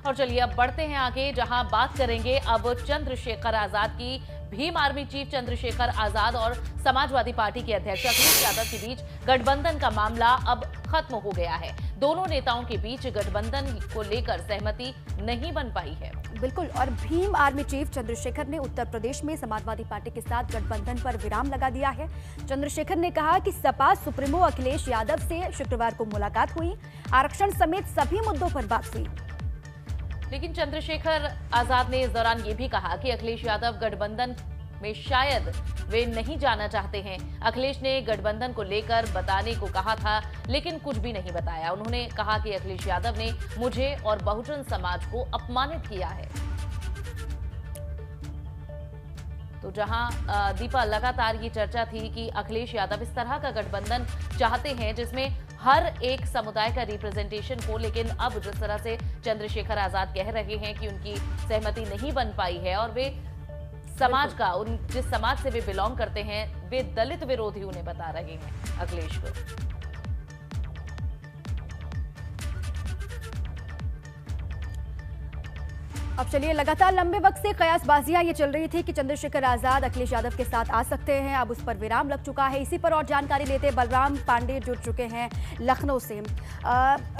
और चलिए अब बढ़ते हैं आगे, जहां बात करेंगे अब चंद्रशेखर आजाद की। भीम आर्मी चीफ चंद्रशेखर आजाद और समाजवादी पार्टी के अध्यक्ष अखिलेश यादव के बीच गठबंधन का मामला अब खत्म हो गया है। दोनों नेताओं के बीच गठबंधन को लेकर सहमति नहीं बन पाई है। बिल्कुल, और भीम आर्मी चीफ चंद्रशेखर ने उत्तर प्रदेश में समाजवादी पार्टी के साथ गठबंधन पर विराम लगा दिया है। चंद्रशेखर ने कहा कि सपा सुप्रीमो अखिलेश यादव से शुक्रवार को मुलाकात हुई, आरक्षण समेत सभी मुद्दों पर बात हुई। लेकिन चंद्रशेखर आजाद ने इस दौरान ये भी कहा कि अखिलेश यादव गठबंधन में शायद वे नहीं जाना चाहते हैं। अखिलेश ने गठबंधन को लेकर बताने को कहा था, लेकिन कुछ भी नहीं बताया। उन्होंने कहा कि अखिलेश यादव ने मुझे और बहुजन समाज को अपमानित किया है। तो जहां दीपा लगातार ये चर्चा थी कि अखिलेश यादव इस तरह का गठबंधन चाहते हैं जिसमें हर एक समुदाय का रिप्रेजेंटेशन हो, लेकिन अब जिस तरह से चंद्रशेखर आजाद कह रहे हैं कि उनकी सहमति नहीं बन पाई है और वे समाज का, जिस समाज से वे बिलोंग करते हैं, वे दलित विरोधी उन्हें बता रहे हैं अखिलेश को। अब चलिए, लगातार लंबे वक्त से कयासबाजियां ये चल रही थी कि चंद्रशेखर आजाद अखिलेश यादव के साथ आ सकते हैं। अब उस पर विराम लग चुका है। इसी पर और जानकारी लेते बलराम पांडे जुड़ चुके हैं लखनऊ से।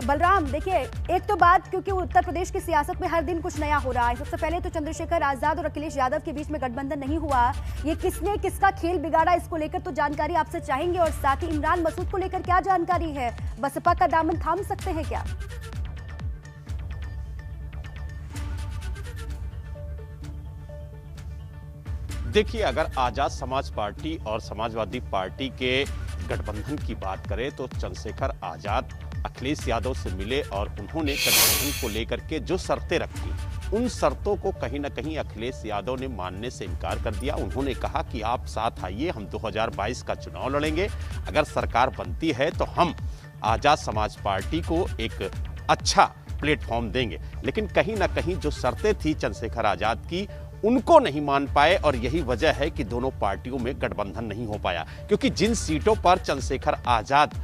बलराम, देखिए, एक तो बात, क्योंकि उत्तर प्रदेश की सियासत में हर दिन कुछ नया हो रहा है। सबसे पहले तो चंद्रशेखर आजाद और अखिलेश यादव के बीच में गठबंधन नहीं हुआ, ये किसने किसका खेल बिगाड़ा, इसको लेकर तो जानकारी आपसे चाहेंगे। और साथ ही इमरान मसूद को लेकर क्या जानकारी है, बसपा का दामन थाम सकते हैं क्या? देखिए, अगर आजाद समाज पार्टी और समाजवादी पार्टी के गठबंधन की बात करें तो चंद्रशेखर आजाद अखिलेश यादव से मिले और उन्होंने गठबंधन को लेकर के जो शर्तें रखी, उन शर्तों को कहीं ना कहीं अखिलेश यादव ने मानने से इनकार कर दिया। उन्होंने कहा कि आप साथ आइए, हम 2022 का चुनाव लड़ेंगे, अगर सरकार बनती है तो हम आजाद समाज पार्टी को एक अच्छा प्लेटफॉर्म देंगे। लेकिन कहीं ना कहीं जो शर्तें थी चंद्रशेखर आजाद की, उनको नहीं मान पाए और यही वजह है कि दोनों पार्टियों में गठबंधन नहीं हो पाया। क्योंकि जिन सीटों पर चंद्रशेखर आजाद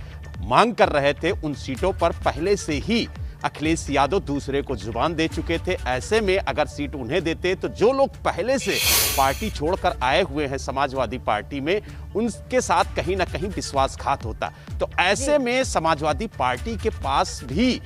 मांग कर रहे थे, उन सीटों पर पहले से ही अखिलेश यादव दूसरे को जुबान दे चुके थे। ऐसे में अगर सीट उन्हें देते तो जो लोग पहले से पार्टी छोड़कर आए हुए हैं समाजवादी पार्टी में, उनके साथ कहीं ना कहीं विश्वासघात होता। तो ऐसे में समाजवादी पार्टी के पास भी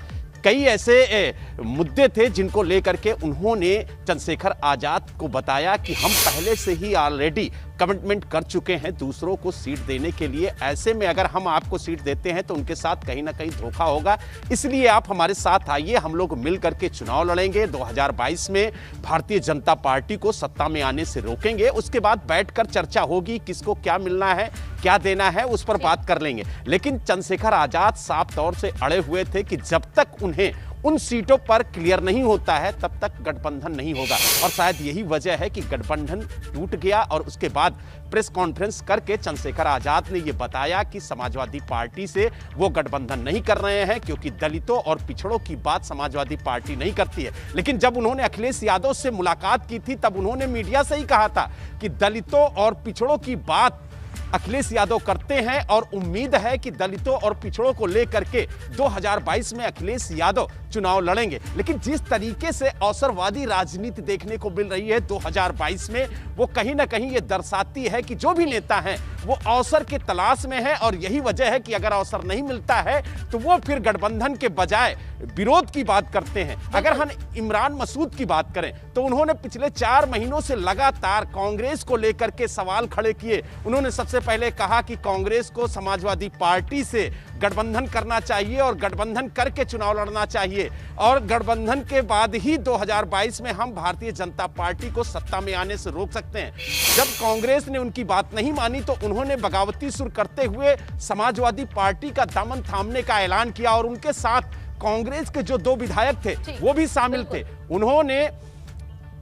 कई ऐसे मुद्दे थे जिनको लेकर के उन्होंने चंद्रशेखर आजाद को बताया कि हम पहले से ही ऑलरेडी कमिटमेंट कर चुके हैं दूसरों को सीट देने के लिए। ऐसे में अगर हम आपको सीट देते हैं तो उनके साथ कहीं ना कहीं धोखा होगा, इसलिए आप हमारे साथ आइए, हम लोग मिल करके चुनाव लड़ेंगे। 2022 में भारतीय जनता पार्टी को सत्ता में आने से रोकेंगे। उसके बाद बैठकर चर्चा होगी, किसको क्या मिलना है, क्या देना है, उस पर बात कर लेंगे। लेकिन चंद्रशेखर आजाद साफ तौर से अड़े हुए थे कि जब तक उन्हें उन सीटों पर क्लियर नहीं होता है तब तक गठबंधन नहीं होगा। और शायद यही वजह है कि गठबंधन टूट गया और उसके बाद प्रेस कॉन्फ्रेंस करके चंद्रशेखर आजाद ने यह बताया कि समाजवादी पार्टी से वो गठबंधन नहीं कर रहे हैं क्योंकि दलितों और पिछड़ों की बात समाजवादी पार्टी नहीं करती है। लेकिन जब उन्होंने अखिलेश यादव से मुलाकात की थी तब उन्होंने मीडिया से ही कहा था कि दलितों और पिछड़ों की बात अखिलेश यादव करते हैं और उम्मीद है कि दलितों और पिछड़ों को लेकर के 2022 में अखिलेश यादव चुनाव लड़ेंगे। लेकिन जिस तरीके से अवसरवादी राजनीति देखने को मिल रही है 2022 में, वो कहीं ना कहीं ये दर्शाती है कि जो भी नेता हैं वो अवसर के तलाश में है। और यही वजह है कि अगर अवसर नहीं मिलता है तो वो फिर गठबंधन के बजाय विरोध की बात करते हैं। अगर हम इमरान मसूद की बात करें तो उन्होंने पिछले 4 महीनों से लगातार कांग्रेस को लेकर के सवाल खड़े किए। उन्होंने सबसे पहले कहा कि कांग्रेस को समाजवादी पार्टी से गठबंधन करना चाहिए और गठबंधन करके चुनाव लड़ना चाहिए, और गठबंधन के बाद ही 2022 में हम भारतीय जनता पार्टी को सत्ता में आने से रोक सकते हैं। जब कांग्रेस ने उनकी बात नहीं मानी तो उन्होंने बगावती सुर करते हुए समाजवादी पार्टी का दामन थामने का ऐलान किया और उनके साथ कांग्रेस के जो 2 विधायक थे वो भी शामिल थे। उन्होंने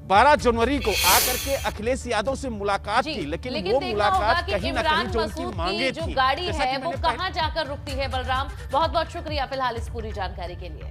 12 जनवरी को आकर के अखिलेश यादव से मुलाकात की, लेकिन वो मुलाकात कहीं ना कहीं जो उनकी मांगे थी, जो गाड़ी है वो कहां जाकर रुकती है। बलराम, बहुत बहुत शुक्रिया फिलहाल इस पूरी जानकारी के लिए।